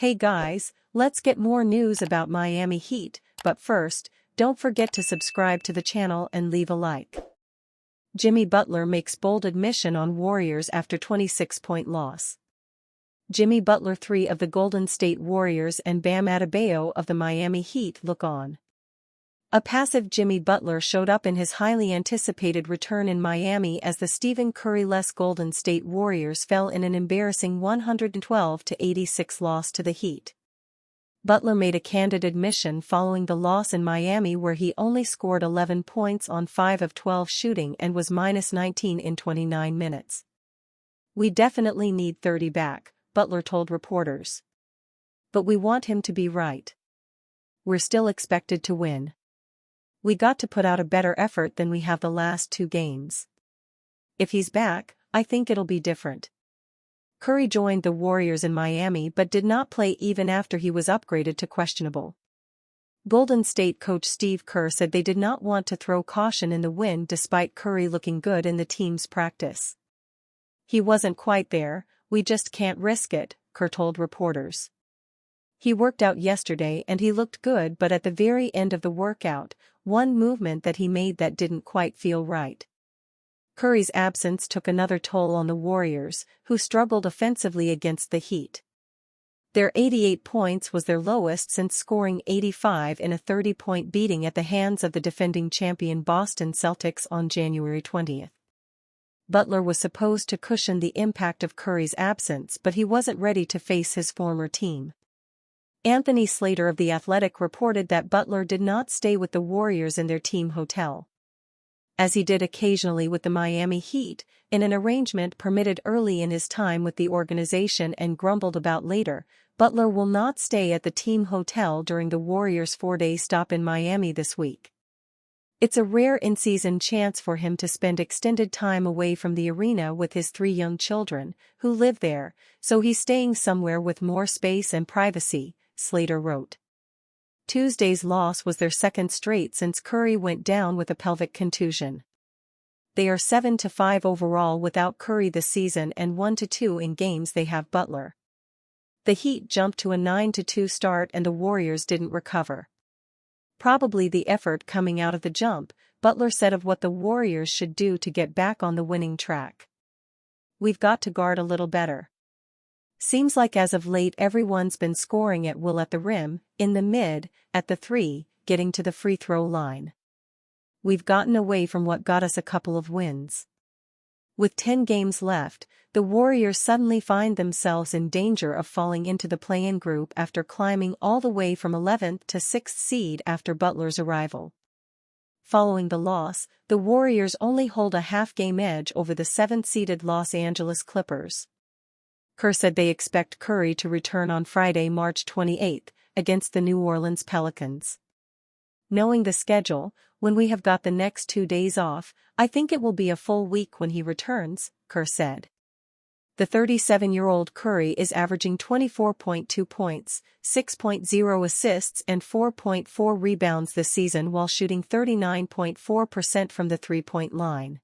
Hey guys, let's get more news about Miami Heat, but first, don't forget to subscribe to the channel and leave a like. Jimmy Butler makes bold admission on Warriors after 26-point loss. Jimmy Butler, 3 of the Golden State Warriors, and Bam Adebayo of the Miami Heat look on. A passive Jimmy Butler showed up in his highly anticipated return in Miami as the Stephen Curry-less Golden State Warriors fell in an embarrassing 112-86 loss to the Heat. Butler made a candid admission following the loss in Miami, where he only scored 11 points on 5 of 12 shooting and was -19 in 29 minutes. "We definitely need 30 back," Butler told reporters. "But we want him to be right. We're still expected to win. We got to put out a better effort than we have the last 2 games. If he's back, I think it'll be different." Curry joined the Warriors in Miami but did not play even after he was upgraded to questionable. Golden State coach Steve Kerr said they did not want to throw caution in the wind despite Curry looking good in the team's practice. "He wasn't quite there, we just can't risk it," Kerr told reporters. "He worked out yesterday and he looked good, but at the very end of the workout, one movement that he made that didn't quite feel right." Curry's absence took another toll on the Warriors, who struggled offensively against the Heat. Their 88 points was their lowest since scoring 85 in a 30-point beating at the hands of the defending champion Boston Celtics on January 20. Butler was supposed to cushion the impact of Curry's absence, but he wasn't ready to face his former team. Anthony Slater of The Athletic reported that Butler did not stay with the Warriors in their team hotel, as he did occasionally with the Miami Heat, in an arrangement permitted early in his time with the organization and grumbled about later. Butler will not stay at the team hotel during the Warriors' 4-day stop in Miami this week. It's a rare in-season chance for him to spend extended time away from the arena with his 3 young children, who live there, so he's staying somewhere with more space and privacy, Slater wrote. Tuesday's loss was their second straight since Curry went down with a pelvic contusion. They are 7-5 overall without Curry this season and 1-2 in games they have Butler. The Heat jumped to a 9-2 start and the Warriors didn't recover. "Probably the effort coming out of the jump," Butler said of what the Warriors should do to get back on the winning track. "We've got to guard a little better. Seems like as of late everyone's been scoring at will at the rim, in the mid, at the 3, getting to the free throw line. We've gotten away from what got us a couple of wins." With 10 games left, the Warriors suddenly find themselves in danger of falling into the play-in group after climbing all the way from 11th to 6th seed after Butler's arrival. Following the loss, the Warriors only hold a half-game edge over the 7th-seeded Los Angeles Clippers. Kerr said they expect Curry to return on Friday, March 28, against the New Orleans Pelicans. "Knowing the schedule, when we have got the next 2 days off, I think it will be a full week when he returns," Kerr said. The 37-year-old Curry is averaging 24.2 points, 6.0 assists and 4.4 rebounds this season while shooting 39.4% from the three-point line.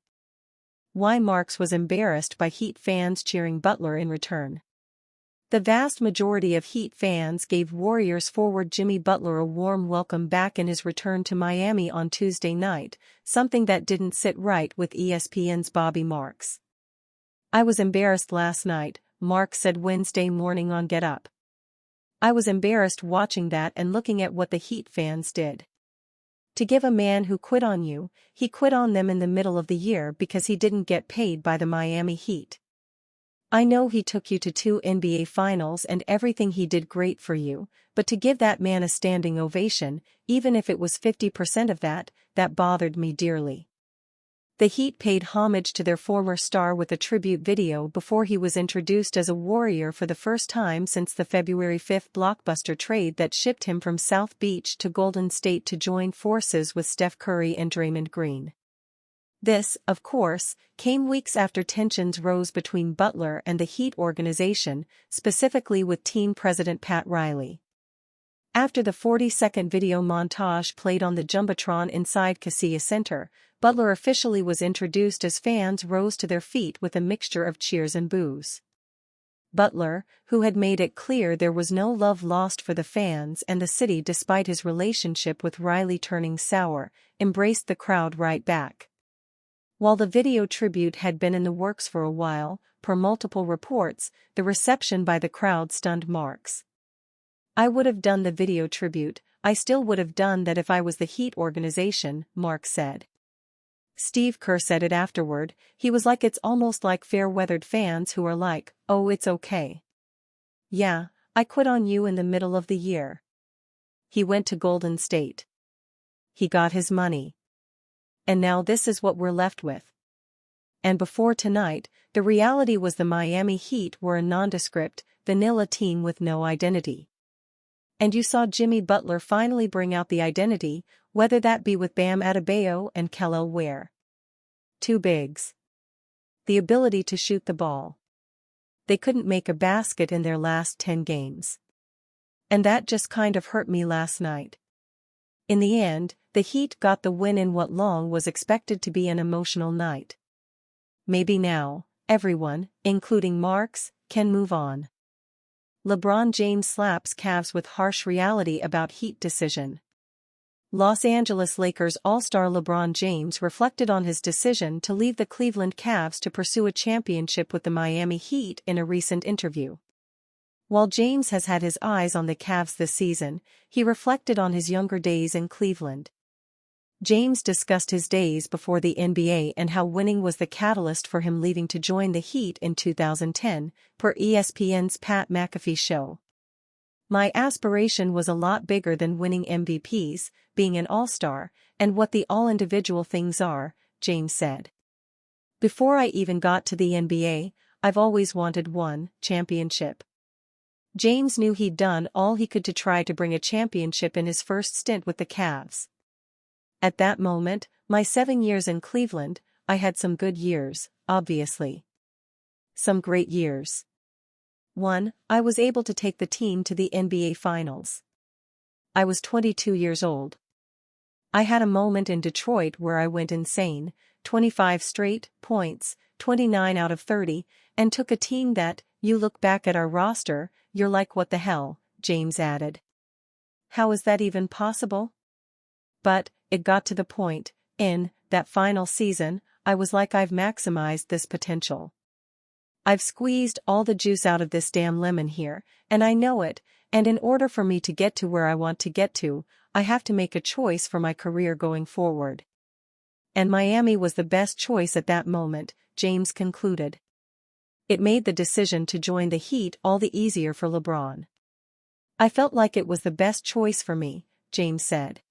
Why Marks was embarrassed by Heat fans cheering Butler in return. The vast majority of Heat fans gave Warriors forward Jimmy Butler a warm welcome back in his return to Miami on Tuesday night, something that didn't sit right with ESPN's Bobby Marks. "I was embarrassed last night," Marks said Wednesday morning on Get Up. "I was embarrassed watching that and looking at what the Heat fans did. To give a man who quit on you, he quit on them in the middle of the year because he didn't get paid by the Miami Heat. I know he took you to 2 NBA finals and everything, he did great for you, but to give that man a standing ovation, even if it was 50% of that, that bothered me dearly." The Heat paid homage to their former star with a tribute video before he was introduced as a Warrior for the first time since the February 5 blockbuster trade that shipped him from South Beach to Golden State to join forces with Steph Curry and Draymond Green. This, of course, came weeks after tensions rose between Butler and the Heat organization, specifically with team president Pat Riley. After the 40-second video montage played on the Jumbotron inside Kaseya Center, Butler officially was introduced as fans rose to their feet with a mixture of cheers and boos. Butler, who had made it clear there was no love lost for the fans and the city despite his relationship with Riley turning sour, embraced the crowd right back. While the video tribute had been in the works for a while, per multiple reports, the reception by the crowd stunned Marks. "I would have done the video tribute, I still would have done that if I was the Heat organization," Marks said. Steve Kerr said it afterward, he was like, "It's almost like fair-weathered fans who are like, oh, it's okay. Yeah, I quit on you in the middle of the year." He went to Golden State. He got his money. And now this is what we're left with. And before tonight, the reality was the Miami Heat were a nondescript, vanilla team with no identity. And you saw Jimmy Butler finally bring out the identity, whether that be with Bam Adebayo and Kel'el Ware. Two bigs. The ability to shoot the ball. They couldn't make a basket in their last 10 games. And that just kind of hurt me last night. In the end, the Heat got the win in what long was expected to be an emotional night. Maybe now, everyone, including Marks, can move on. LeBron James slaps Cavs with harsh reality about Heat decision. Los Angeles Lakers All-Star LeBron James reflected on his decision to leave the Cleveland Cavs to pursue a championship with the Miami Heat in a recent interview. While James has had his eyes on the Cavs this season, he reflected on his younger days in Cleveland. James discussed his days before the NBA and how winning was the catalyst for him leaving to join the Heat in 2010, per ESPN's Pat McAfee show. "My aspiration was a lot bigger than winning MVPs, being an all-star, and what the all-individual things are," James said. "Before I even got to the NBA, I've always wanted one championship." James knew he'd done all he could to try to bring a championship in his first stint with the Cavs. "At that moment, my 7 years in Cleveland, I had some good years, obviously. Some great years. One, I was able to take the team to the NBA Finals. I was 22 years old. I had a moment in Detroit where I went insane, 25 straight points, 29 out of 30, and took a team that, you look back at our roster, you're like, what the hell," James added. "How is that even possible? But, it got to the point, in that final season, I was like, I've maximized this potential. I've squeezed all the juice out of this damn lemon here, and I know it, and in order for me to get to where I want to get to, I have to make a choice for my career going forward. And Miami was the best choice at that moment," James concluded. "It made the decision to join the Heat all the easier for LeBron. I felt like it was the best choice for me," James said.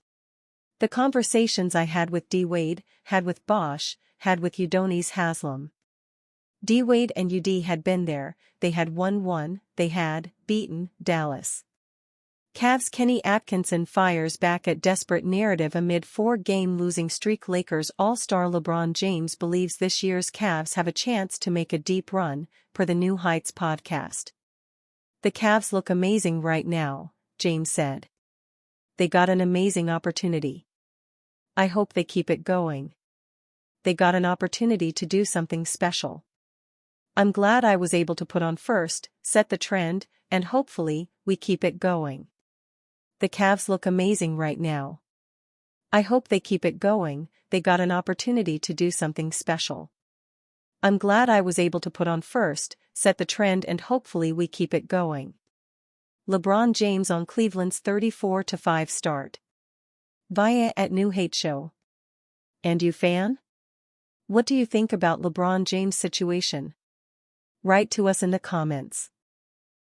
"The conversations I had with D. Wade, had with Bosh, had with Udonis Haslem. D. Wade and UD had been there, they had won, they had beaten Dallas. Cavs Kenny Atkinson fires back at desperate narrative amid 4-game losing streak. Lakers All-Star LeBron James believes this year's Cavs have a chance to make a deep run, per the New Heights podcast. "The Cavs look amazing right now," James said. "They got an amazing opportunity. I hope they keep it going. They got an opportunity to do something special. I'm glad I was able to put on first, set the trend, and hopefully, we keep it going. The Cavs look amazing right now. I hope they keep it going, they got an opportunity to do something special. I'm glad I was able to put on first, set the trend, and hopefully we keep it going." LeBron James on Cleveland's 34-5 start. Via at New Hate Show. And you fan? What do you think about LeBron James' situation? Write to us in the comments.